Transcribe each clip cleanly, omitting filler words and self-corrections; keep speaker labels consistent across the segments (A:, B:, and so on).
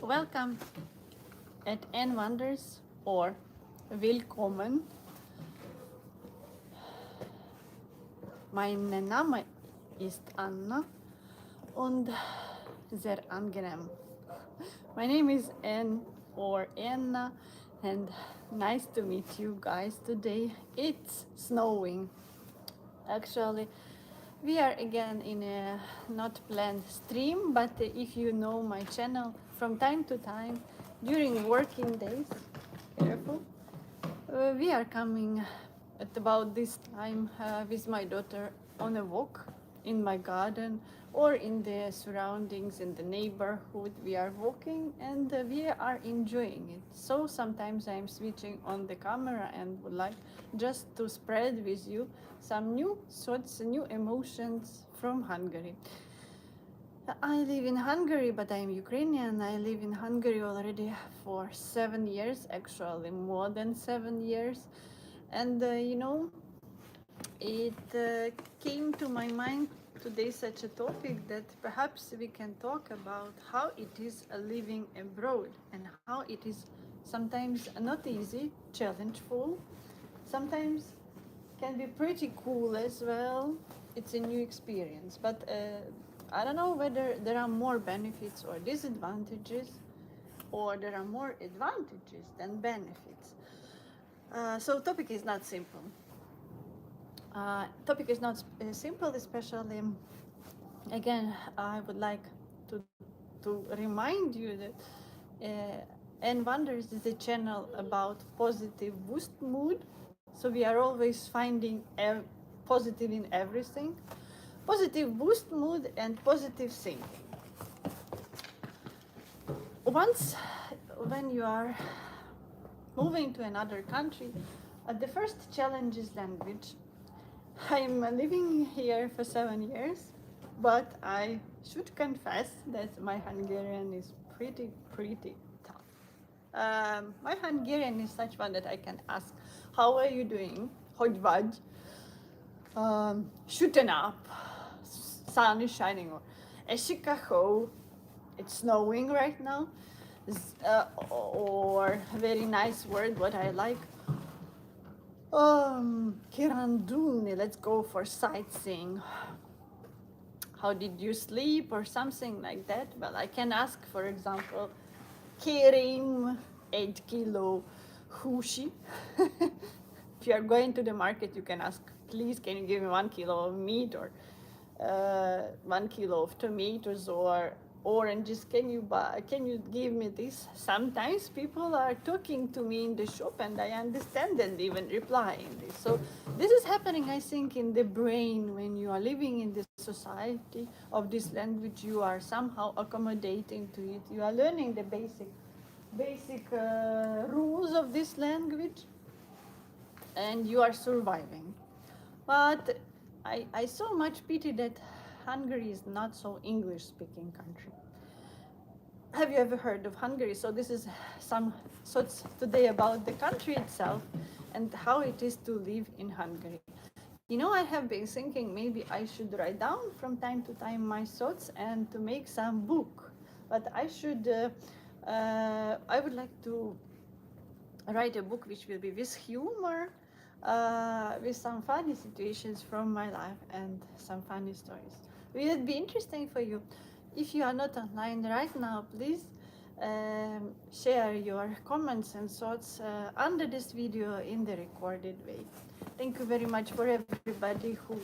A: Welcome at AnnWanders or Willkommen. Mein Name ist Anna und sehr angenehm. My name is Ann or Anna and nice to meet you guys today. It's snowing. Actually, we are again in a not planned stream, but if you know my channel, from time to time during working days, careful, we are coming at about this time with my daughter on a walk in my garden or in the surroundings in the neighborhood. We are walking and we are enjoying it. So sometimes I'm switching on the camera and would like just to spread with you some new thoughts, new emotions from Hungary. I live in Hungary, but I'm Ukrainian. I live in Hungary already for 7 years, actually more than 7 years. And it came to my mind today such a topic that perhaps we can talk about how it is living abroad and how it is sometimes not easy, challengeful, sometimes can be pretty cool as well. It's a new experience, but I don't know whether there are more benefits or disadvantages, or there are more advantages than benefits. So topic is not simple. Topic is not simple, especially again. I would like to remind you that AnnWanders is a channel about positive boost mood. So we are always finding positive in everything, positive boost mood and positive thinking. Once when you are moving to another country, the first challenge is language. I'm living here for 7 years, but I should confess that my Hungarian is pretty tough. My Hungarian is such one that I can ask, how are you doing? Hogy vagy? Shooting up, sun is shining, or esik a hó, it's snowing right now, or a very nice word, what I like, kirandulni, let's go for sightseeing. How did you sleep or something like that? Well, I can ask, for example, Kerim 8 kilo hushi. If you are going to the market, you can ask, please, can you give me 1 kilo of meat, or 1 kilo of tomatoes, or oranges, can you give me this? Sometimes people are talking to me in the shop and I understand and even reply in this. So this is happening, I think, in the brain. When you are living in this society of this language, you are somehow accommodating to it. You are learning the basic rules of this language and you are surviving. But I so much pity that Hungary is not so English-speaking country. Have you ever heard of Hungary? So this is some thoughts today about the country itself and how it is to live in Hungary. You know, I have been thinking maybe I should write down from time to time my thoughts and to make some book. But I would like to write a book which will be with humor, with some funny situations from my life and some funny stories. Will it be interesting for you? If you are not online right now, please share your comments and thoughts under this video in the recorded way. Thank you very much for everybody who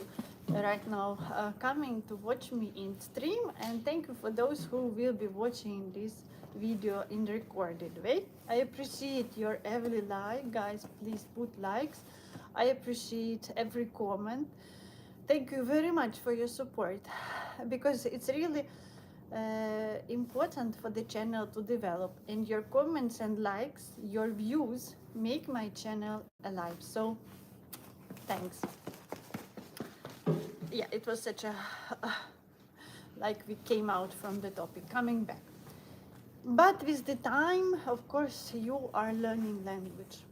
A: right now coming to watch me in stream, and thank you for those who will be watching this video in recorded way. I appreciate your every like, guys. Please put likes. I appreciate every comment. Thank you very much for your support, because it's really important for the channel to develop, and your comments and likes, your views make my channel alive. So thanks. Yeah, it was such a like we came out from the topic, coming back. But with the time, of course, you are learning language.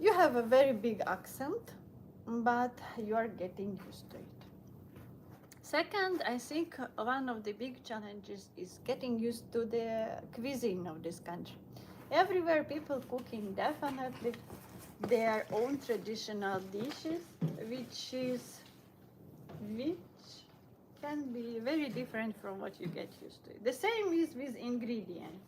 A: You have a very big accent, but you are getting used to it. Second, I think one of the big challenges is getting used to the cuisine of this country. Everywhere people cooking definitely their own traditional dishes, which can be very different from what you get used to. The same is with ingredients.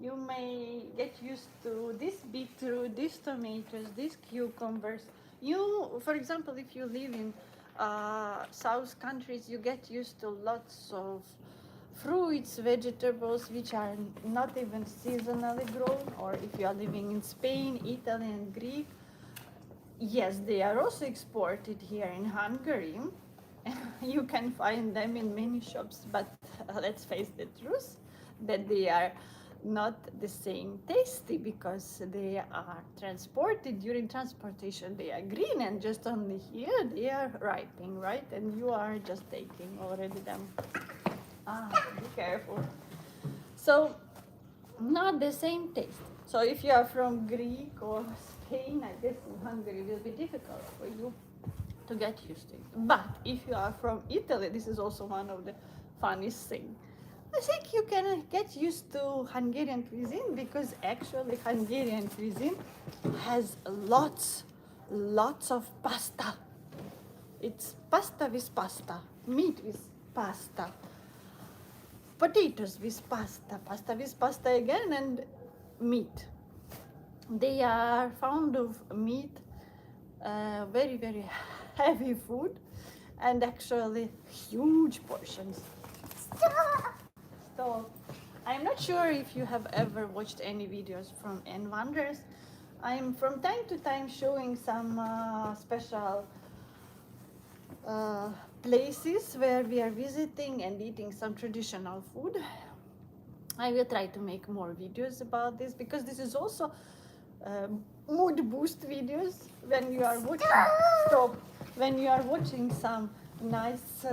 A: You may get used to this beetroot, these tomatoes, these cucumbers. For example, if you live in South countries, you get used to lots of fruits, vegetables, which are not even seasonally grown. Or if you are living in Spain, Italy, and Greek, yes, they are also exported here in Hungary. You can find them in many shops, but let's face the truth that they are not the same tasty because they are transported. During transportation they are green, and just only here they are ripening, right? And you are just taking already them. Be careful. So not the same taste. So if you are from Greek or Spain, I guess in Hungary it will be difficult for you to get used to it. But if you are from Italy, this is also one of the funniest things. I think you can get used to Hungarian cuisine because actually Hungarian cuisine has lots of pasta. It's pasta with pasta, meat with pasta, potatoes with pasta, pasta with pasta again, and meat. They are fond of meat, very, very heavy food, and actually huge portions. So I'm not sure if you have ever watched any videos from AnnWanders. I'm from time to time showing some special places where we are visiting and eating some traditional food. I will try to make more videos about this because this is also mood boost videos when you are watching when you are watching some nice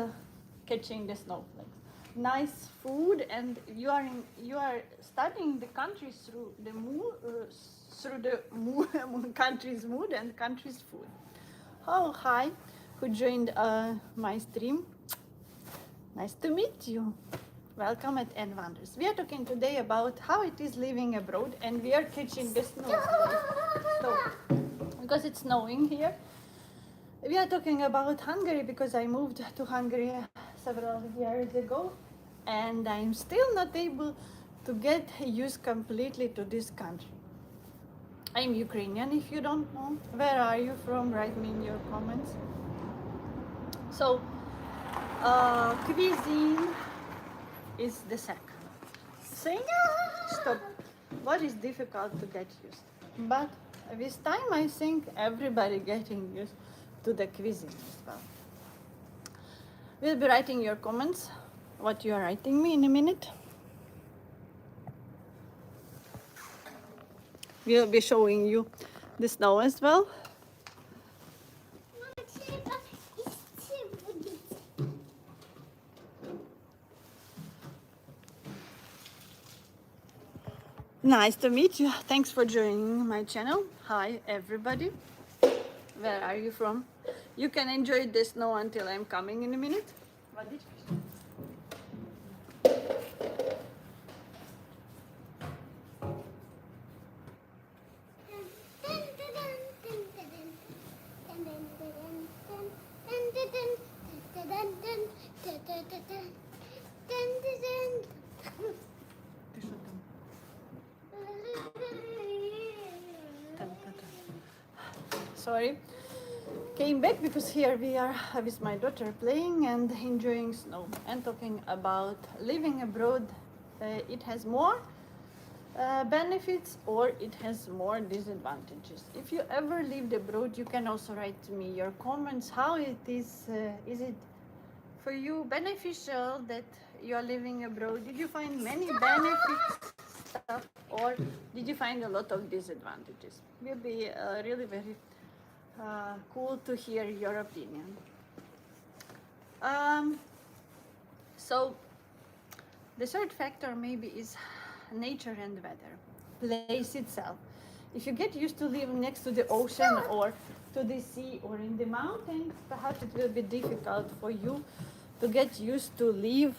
A: catching the snowflakes, nice food, and you are studying the country through the country's mood and country's food. Oh, hi, who joined my stream. Nice to meet you. Welcome at AnnWanders. We are talking today about how it is living abroad, and we are catching the snow because it's snowing here. We are talking about Hungary because I moved to Hungary several years ago, and I'm still not able to get used completely to this country. I'm Ukrainian, if you don't know. Where are you from? Write me in your comments. So, cuisine is the second thing. Stop. What is difficult to get used to? But with time, I think everybody getting used to the cuisine as well. We'll be writing your comments, what you are writing me in a minute. We'll be showing you the snow as well. Nice to meet you. Thanks for joining my channel. Hi everybody. Where are you from? You can enjoy the snow until I'm coming in a minute. Sorry. Came back because here we are with my daughter playing and enjoying snow and talking about living abroad. It has more benefits or it has more disadvantages. If you ever lived abroad, you can also write to me your comments how it is. Is it for you beneficial that you are living abroad? Did you find many benefits stuff, or did you find a lot of disadvantages? Will be really very cool to hear your opinion. So the third factor maybe is nature and weather, place itself. If you get used to living next to the ocean or to the sea or in the mountains, perhaps it will be difficult for you to get used to live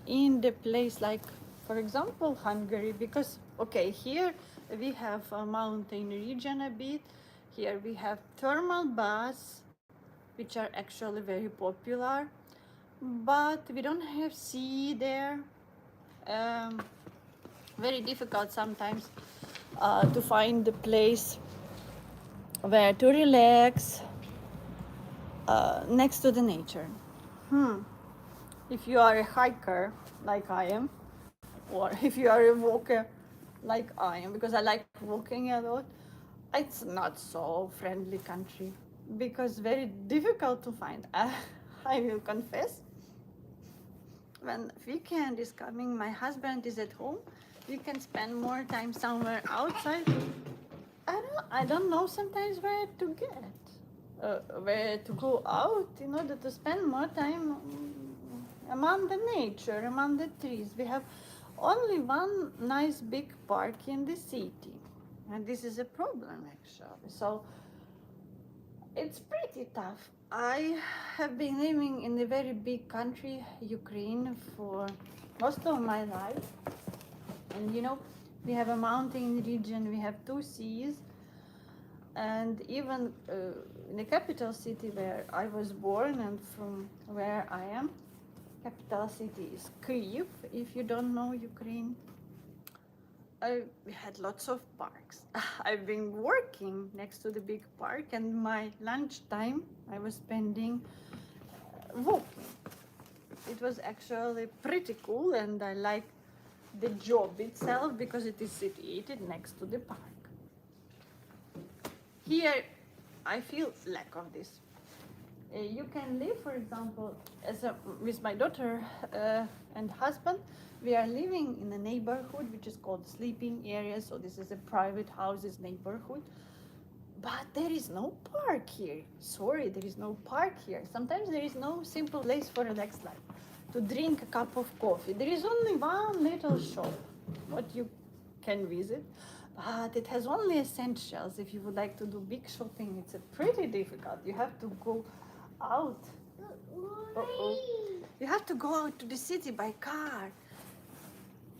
A: in the place, like for example Hungary, because okay, here we have a mountain region a bit. Here we have thermal baths, which are actually very popular, but we don't have sea there. Very difficult sometimes to find the place where to relax next to the nature. If you are a hiker like I am, or if you are a walker like I am, because I like walking a lot, it's not so friendly country, because very difficult to find. I will confess, when weekend is coming, my husband is at home, we can spend more time somewhere outside. I don't know sometimes where to where to go out in order to spend more time among the nature, among the trees. We have only one nice big park in the city, and this is a problem actually. So it's pretty tough. I have been living in a very big country, Ukraine, for most of my life. And you know, we have a mountain region, we have two seas, and even in the capital city where I was born and from where I am, capital city is Kyiv, if you don't know Ukraine. We had lots of parks. I've been working next to the big park, and my lunchtime I was spending walking. It was actually pretty cool, and I liked the job itself because it is situated next to the park. Here, I feel lack of this. You can live, for example, with my daughter and husband. We are living in a neighborhood which is called sleeping area. So this is a private houses neighborhood. But there is no park here. Sorry, there is no park here. Sometimes there is no simple place for relaxed life. To drink a cup of coffee. There is only one little shop what you can visit. But it has only essentials. If you would like to do big shopping, it's pretty difficult. You have to go out. You have to go out to the city by car.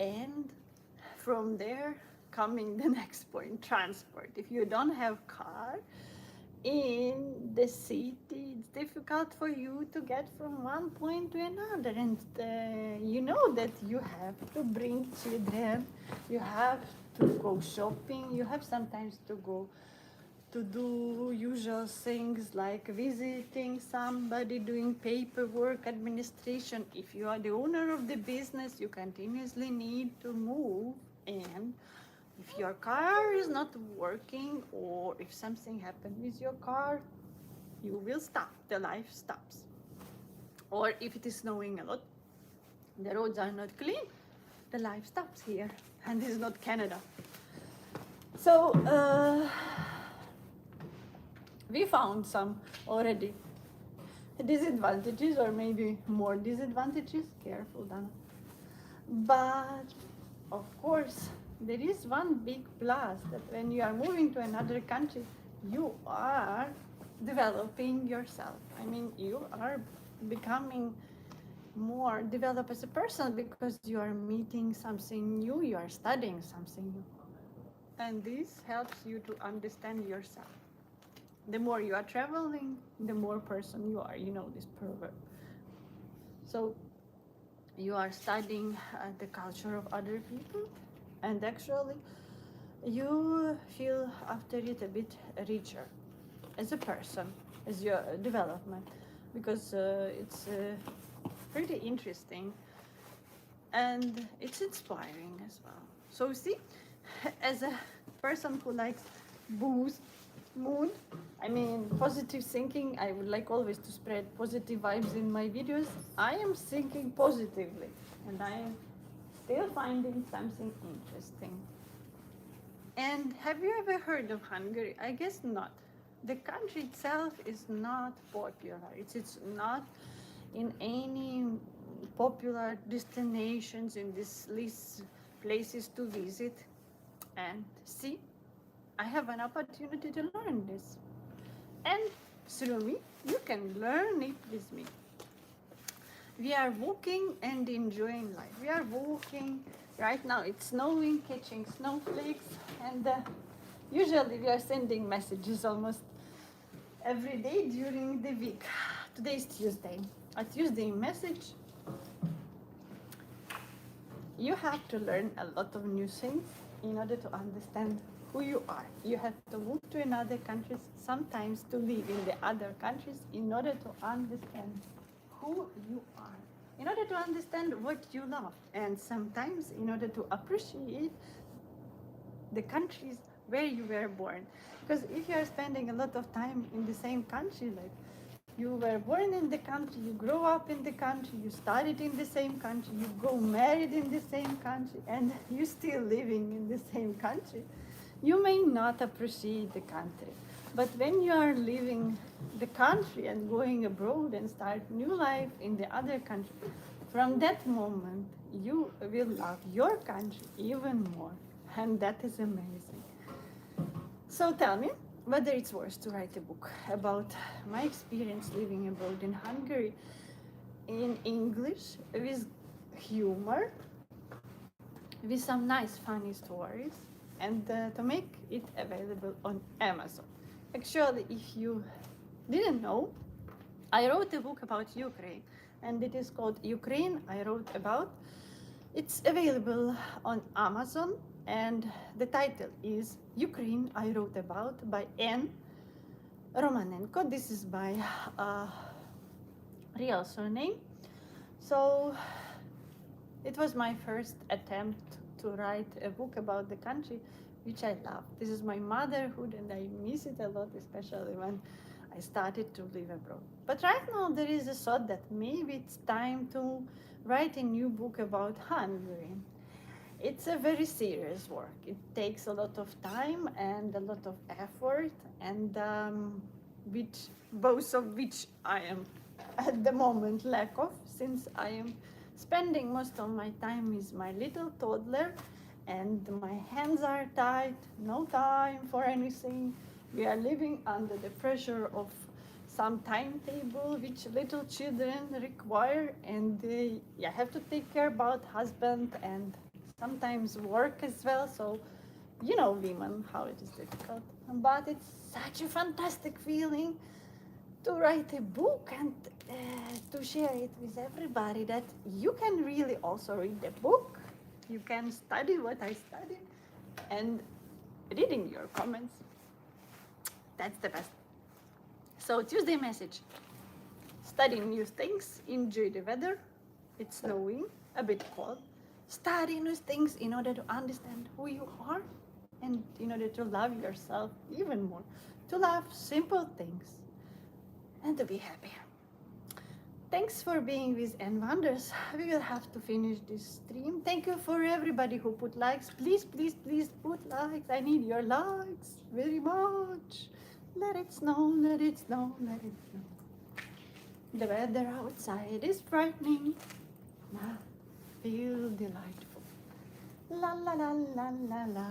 A: And from there, coming the next point, transport. If you don't have car in the city, it's difficult for you to get from one point to another. And you know that you have to bring children, you have to go shopping, you have sometimes to go to do usual things like visiting somebody, doing paperwork, administration. If you are the owner of the business, you continuously need to move, and if your car is not working, or if something happened with your car, you will stop, the life stops. Or if it is snowing a lot, the roads are not clean, the life stops here, and this is not Canada. So we found some already disadvantages, or maybe more disadvantages. Careful, Dana. But of course, there is one big plus, that when you are moving to another country, you are developing yourself. I mean, you are becoming more developed as a person, because you are meeting something new, you are studying something new. And this helps you to understand yourself. The more you are traveling, the more person you are. You know this proverb. So you are studying the culture of other people, and actually you feel after it a bit richer as a person, as your development, because it's pretty interesting and it's inspiring as well. So see, as a person who likes boost mood, I mean positive thinking, I would like always to spread positive vibes in my videos. I am thinking positively, and I am still finding something interesting. And have you ever heard of Hungary? I guess not. The country itself is not popular. It's not in any popular destinations in this list places to visit. And see, I have an opportunity to learn this. And through me, you can learn it with me. We are walking and enjoying life. We are walking. Right now it's snowing, catching snowflakes, and usually we are sending messages almost every day during the week. Today is Tuesday. A Tuesday message. You have to learn a lot of new things in order to understand who you are. You have to move to another countries, sometimes to live in the other countries in order to understand who you are, in order to understand what you love, and sometimes in order to appreciate the countries where you were born. Because if you are spending a lot of time in the same country, like you were born in the country, you grow up in the country, you studied in the same country, you go married in the same country, and you still living in the same country, you may not appreciate the country. But when you are leaving the country and going abroad and start new life in the other country, from that moment you will love your country even more. And that is amazing. So tell me whether it's worth to write a book about my experience living abroad in Hungary in English with humor, with some nice funny stories, and to make it available on Amazon. Actually, if you didn't know, I wrote a book about Ukraine, and it is called Ukraine I Wrote About. It's available on Amazon, and the title is Ukraine I Wrote About by Anne Romanenko. This is my real surname. So it was my first attempt to write a book about the country which I love. This is my motherhood, and I miss it a lot, especially when I started to live abroad. But right now there is a thought that maybe it's time to write a new book about Hungary. It's a very serious work. It takes a lot of time and a lot of effort, and both of which I am at the moment lack of, since I am spending most of my time with my little toddler, and my hands are tight, no time for anything. We are living under the pressure of some timetable which little children require, and they have to take care about husband and sometimes work as well. So you know, women, how it is difficult. But it's such a fantastic feeling to write a book and to share it with everybody, that you can really also read the book. You can study what I studied, and reading your comments, that's the best. So Tuesday message: study new things, enjoy the weather. It's snowing, a bit cold. Study new things in order to understand who you are, and in order to love yourself even more, to love simple things, and to be happy. Thanks for being with AnnWanders. We will have to finish this stream. Thank you for everybody who put likes. Please, please, please put likes. I need your likes very much. Let it snow, let it snow, let it snow. The weather outside is frightening. Now feel delightful. La la la la la la.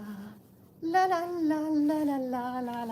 A: La la la la la la la